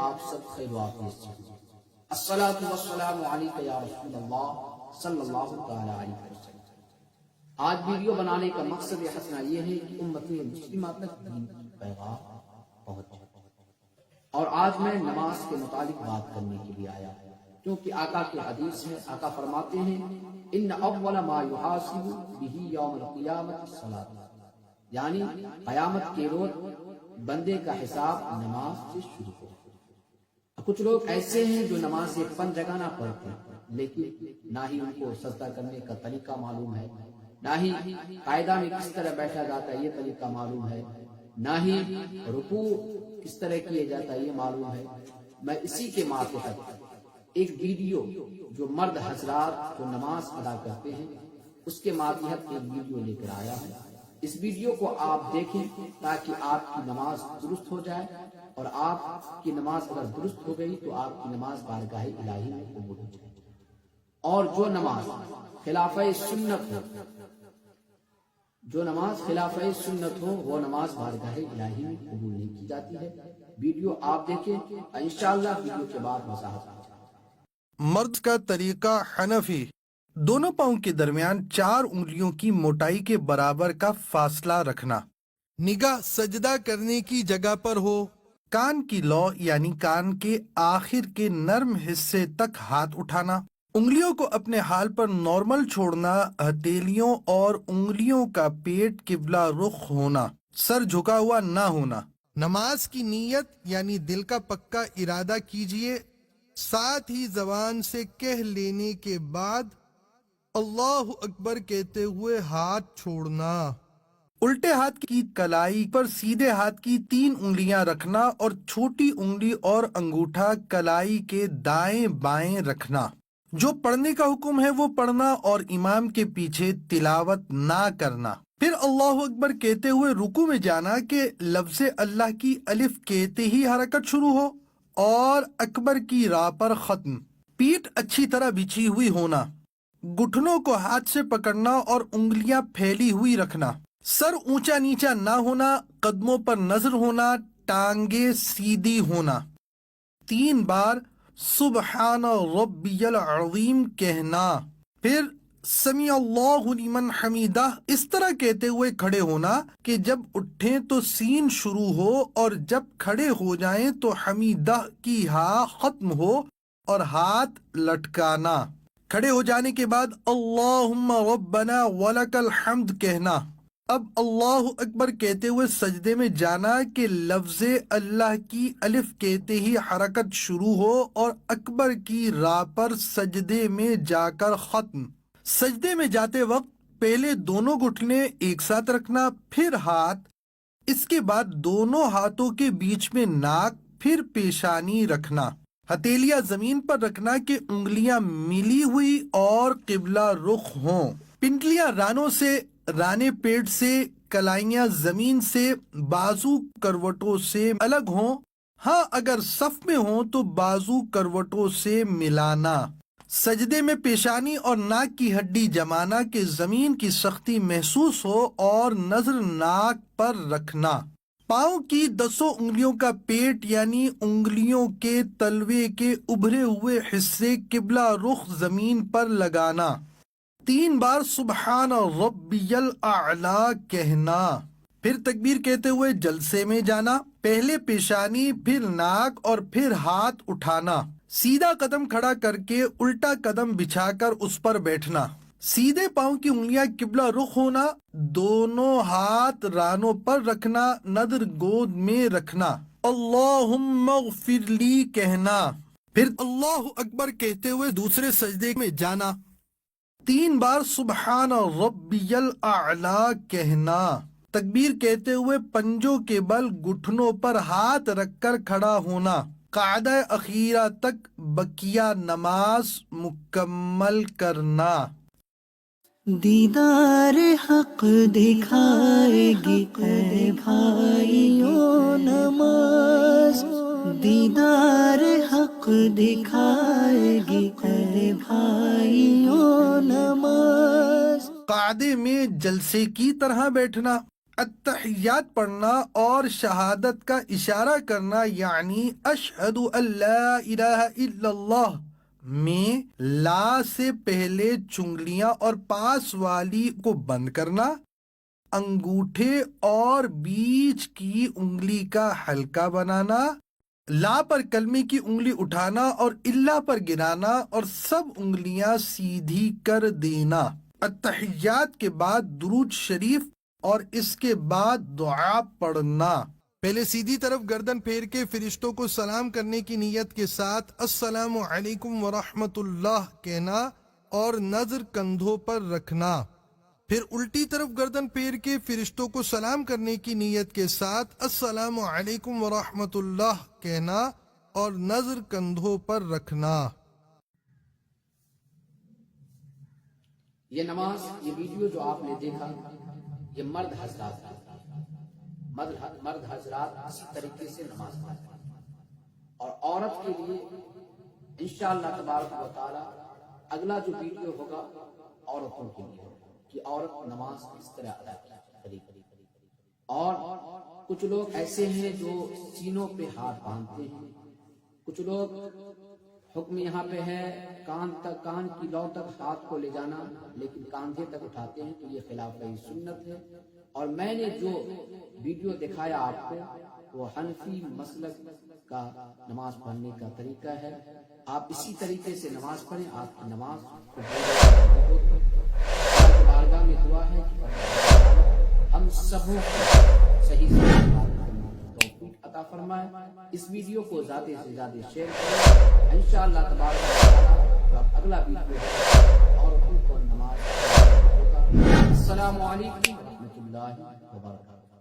آپ سب خیر و عافیت سے ہوں۔ الصلاۃ والسلام علیک یا رسول اللہ صلی اللہ تعالی علیہ وسلم۔ آج ویڈیو بنانے کا مقصد حسنہ یہ ہے کہ امت مسلمہ تک دین کی پیغام پہنچ جائے، اور آج میں نماز کے متعلق بات کرنے کے لیے آیا ہوں، کیونکہ آقا کے حدیث ہے، آقا فرماتے ہیں ان اول ما یحاسب به یوم القیامت الصلاۃ، یعنی قیامت کے روز بندے کا حساب نماز سے شروع ہو۔ کچھ لوگ ایسے ہیں جو نماز ایک پن جگانا پڑھتے ہیں، لیکن نہ ہی ان کو سجدہ کرنے کا طریقہ معلوم ہے، نہ ہی قاعدہ میں کس طرح بیٹھا جاتا ہے یہ طریقہ معلوم ہے، نہ ہی رکوع کس طرح کیے جاتا ہے یہ معلوم ہے۔ میں اسی کے ماتحت ایک ویڈیو جو مرد حضرات جو نماز ادا کرتے ہیں اس کے ماتحت ایک ویڈیو لے کر آیا ہوں۔ اس ویڈیو کو آپ دیکھیں تاکہ آپ کی نماز درست ہو جائے، اور آپ کی نماز اگر درست ہو گئی تو آپ کی نماز بارگاہ الہی میں قبول ہو جائے، اور جو نماز خلاف سنت ہو وہ نماز بارگاہ الہی میں قبول نہیں کی جاتی ہے۔ ویڈیو آپ دیکھیں، انشاءاللہ ویڈیو کے بعد وضاحت ہو جائے۔ مرد کا طریقہ حنفی، دونوں پاؤں کے درمیان 4 انگلیوں کی موٹائی کے برابر کا فاصلہ رکھنا، نگاہ سجدہ کرنے کی جگہ پر ہو، کان کی لو یعنی کان کے آخر کے نرم حصے تک ہاتھ اٹھانا، انگلیوں کو اپنے حال پر نارمل چھوڑنا، ہتھیلیوں اور انگلیوں کا پیٹ قبلہ رخ ہونا، سر جھکا ہوا نہ ہونا۔ نماز کی نیت یعنی دل کا پکا ارادہ کیجئے، ساتھ ہی زبان سے کہہ لینے کے بعد اللہ اکبر کہتے ہوئے ہاتھ چھوڑنا، الٹے ہاتھ کی کلائی پر سیدھے ہاتھ کی 3 انگلیاں رکھنا اور چھوٹی انگلی اور انگوٹھا کلائی کے دائیں بائیں رکھنا۔ جو پڑھنے کا حکم ہے وہ پڑھنا اور امام کے پیچھے تلاوت نہ کرنا۔ پھر اللہ اکبر کہتے ہوئے رکوع میں جانا کہ لفظ اللہ کی الف کہتے ہی حرکت شروع ہو اور اکبر کی راہ پر ختم۔ پیٹھ اچھی طرح بچھی ہوئی ہونا، گھٹنوں کو ہاتھ سے پکڑنا اور انگلیاں پھیلی ہوئی رکھنا، سر اونچا نیچا نہ ہونا، قدموں پر نظر ہونا، ٹانگیں سیدھی ہونا، 3 بار سبحان ربی العظیم کہنا، پھر سمیع اللہ لمن حمیدہ اس طرح کہتے ہوئے کھڑے ہونا کہ جب اٹھیں تو سین شروع ہو اور جب کھڑے ہو جائیں تو حمیدہ کی ہاء ختم ہو اور ہاتھ لٹکانا۔ کھڑے ہو جانے کے بعد اللہم ربنا ولک الحمد کہنا۔ اب اللہ اکبر کہتے ہوئے سجدے میں جانا کہ لفظ اللہ کی الف کہتے ہی حرکت شروع ہو اور اکبر کی راہ پر سجدے میں جا کر ختم۔ سجدے میں جاتے وقت پہلے دونوں گھٹنے ایک ساتھ رکھنا، پھر ہاتھ، اس کے بعد دونوں ہاتھوں کے بیچ میں ناک، پھر پیشانی رکھنا، ہتھیلیاں زمین پر رکھنا کہ انگلیاں ملی ہوئی اور قبلہ رخ ہوں، پنڈلیاں رانوں سے، رانے پیٹ سے، کلائیاں زمین سے، بازو کروٹوں سے الگ ہوں، ہاں اگر صف میں ہوں تو بازو کروٹوں سے ملانا، سجدے میں پیشانی اور ناک کی ہڈی جمانا کہ زمین کی سختی محسوس ہو اور نظر ناک پر رکھنا، پاؤں کی 10 انگلیوں کا پیٹ یعنی انگلیوں کے تلوے کے ابھرے ہوئے حصے قبلہ رخ زمین پر لگانا، 3 بار سبحان ربی الاعلی کہنا، پھر تکبیر کہتے ہوئے جلسے میں جانا، پہلے پیشانی، پھر ناک اور پھر ہاتھ اٹھانا، سیدھا قدم کھڑا کر کے الٹا قدم بچھا کر اس پر بیٹھنا، سیدھے پاؤں کی انگلیاں قبلہ رخ ہونا، دونوں ہاتھ رانوں پر رکھنا، نظر گود میں رکھنا، اللہم اغفر لی کہنا، پھر اللہ اکبر کہتے ہوئے دوسرے سجدے میں جانا، 3 بار سبحان ربی الاعلی کہنا، تکبیر کہتے ہوئے پنجوں کے بل گھٹنوں پر ہاتھ رکھ کر کھڑا ہونا، قاعدہ اخیرہ تک بقیہ نماز مکمل کرنا۔ دیدار حق دکھائے گی اے بھائیوں نماز، دیدار حق دکھائے گی اے بھائیوں نماز۔ قاعدے میں جلسے کی طرح بیٹھنا، التحیات پڑھنا اور شہادت کا اشارہ کرنا یعنی اشہد ان لا الہ الا اللہ میں لا سے پہلے چنگلیاں اور پاس والی کو بند کرنا، انگوٹھے اور بیچ کی انگلی کا حلقہ بنانا، لا پر کلمے کی انگلی اٹھانا اور اللہ پر گرانا اور سب انگلیاں سیدھی کر دینا۔ التحیات کے بعد درود شریف اور اس کے بعد دعا پڑھنا۔ پہلے سیدھی طرف گردن پھیر کے فرشتوں کو سلام کرنے کی نیت کے ساتھ السلام علیکم ورحمۃ اللہ کہنا اور نظر کندھوں پر رکھنا، پھر الٹی طرف گردن پھیر کے فرشتوں کو سلام کرنے کی نیت کے ساتھ السلام علیکم ورحمۃ اللہ کہنا اور نظر کندھوں پر رکھنا۔ یہ نماز، یہ ویڈیو جو آپ نے دیکھا، یہ مرد حضرات مرد حضرات اسی طریقے سے نماز پڑھتے ہیں، اور عورت کے لیے انشاءاللہ تبارک و تعالی اگلا جو ویڈیو ہوگا عورتوں کے لیے ہوگا کہ عورت نماز کس طرح ادا کرے۔ اور کچھ لوگ ایسے ہیں جو سینوں پہ ہاتھ باندھتے ہیں، کچھ لوگ حکم یہاں پہ ہے کان کی لو تک ہاتھ کو لے جانا لیکن کاندھے تک اٹھاتے ہیں، تو یہ خلاف سنت ہے۔ اور میں نے جو ویڈیو دکھایا آپ کو وہ حنفی مسلک کا نماز پڑھنے کا طریقہ ہے، آپ اسی طریقے سے نماز پڑھیں، آپ کی نماز بارگاہ میں دعا ہے کہ ہم سبوں صحیح توفیق عطا فرمائے۔ اس ویڈیو کو زیادہ سے زیادہ شیئر کریں، انشاءاللہ تبارک و تعالی اگلا ویڈیو اور ان کو نماز ہوگا۔ السلام علیکم ورحمۃ اللہ وبرکاتہ۔